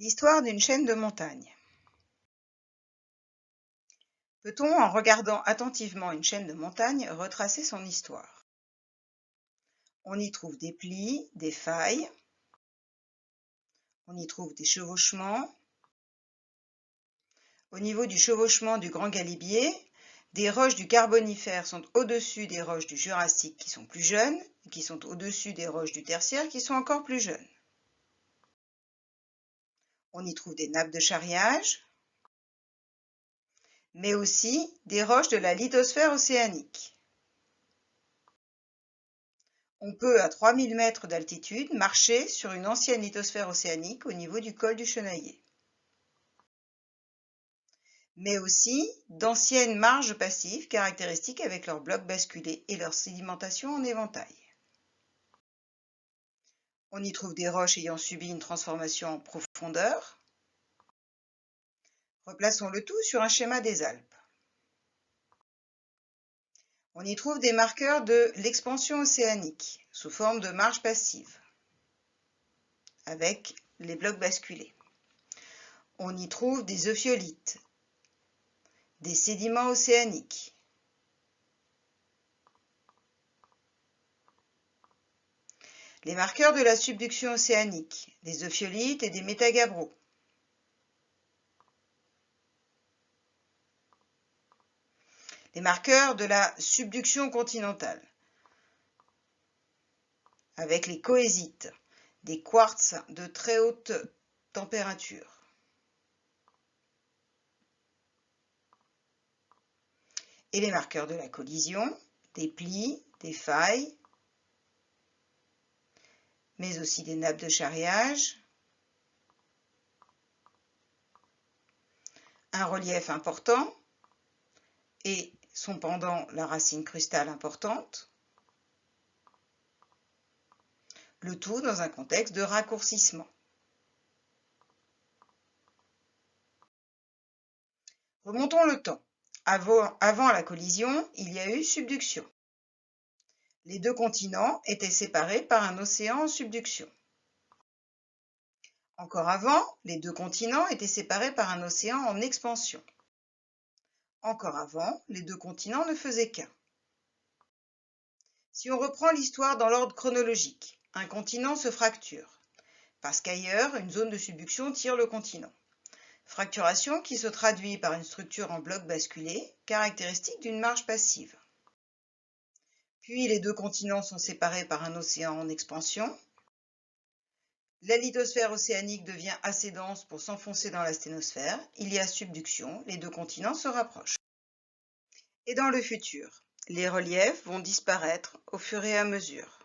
L'histoire d'une chaîne de montagnes. Peut-on, en regardant attentivement une chaîne de montagnes, retracer son histoire? On y trouve des plis, des failles, on y trouve des chevauchements. Au niveau du chevauchement du Grand Galibier, des roches du Carbonifère sont au-dessus des roches du Jurassique qui sont plus jeunes, et qui sont au-dessus des roches du Tertiaire qui sont encore plus jeunes. On y trouve des nappes de charriage, mais aussi des roches de la lithosphère océanique. On peut, à 3000 mètres d'altitude, marcher sur une ancienne lithosphère océanique au niveau du col du Chenaillet. Mais aussi d'anciennes marges passives caractéristiques avec leurs blocs basculés et leur sédimentation en éventail. On y trouve des roches ayant subi une transformation en profondeur. Replaçons le tout sur un schéma des Alpes. On y trouve des marqueurs de l'expansion océanique sous forme de marges passives avec les blocs basculés. On y trouve des euphiolites, des sédiments océaniques, les marqueurs de la subduction océanique, des euphiolites et des métagabbros, les marqueurs de la subduction continentale, avec les cohésites, des quartz de très haute température, et les marqueurs de la collision, des plis, des failles, mais aussi des nappes de charriage, un relief important et son pendant, la racine crustale importante, le tout dans un contexte de raccourcissement. Remontons le temps. Avant la collision, il y a eu subduction. Les deux continents étaient séparés par un océan en subduction. Encore avant, les deux continents étaient séparés par un océan en expansion. Encore avant, les deux continents ne faisaient qu'un. Si on reprend l'histoire dans l'ordre chronologique, un continent se fracture, parce qu'ailleurs, une zone de subduction tire le continent. Fracturation qui se traduit par une structure en bloc basculé, caractéristique d'une marge passive. Puis les deux continents sont séparés par un océan en expansion. La lithosphère océanique devient assez dense pour s'enfoncer dans la sténosphère. Il y a subduction, les deux continents se rapprochent. Et dans le futur, les reliefs vont disparaître au fur et à mesure.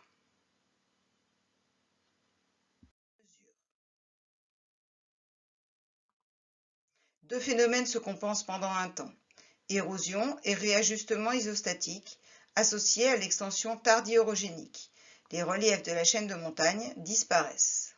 Deux phénomènes se compensent pendant un temps, érosion et réajustement isostatique associés à l'extension tardi-orogénique. Les reliefs de la chaîne de montagnes disparaissent.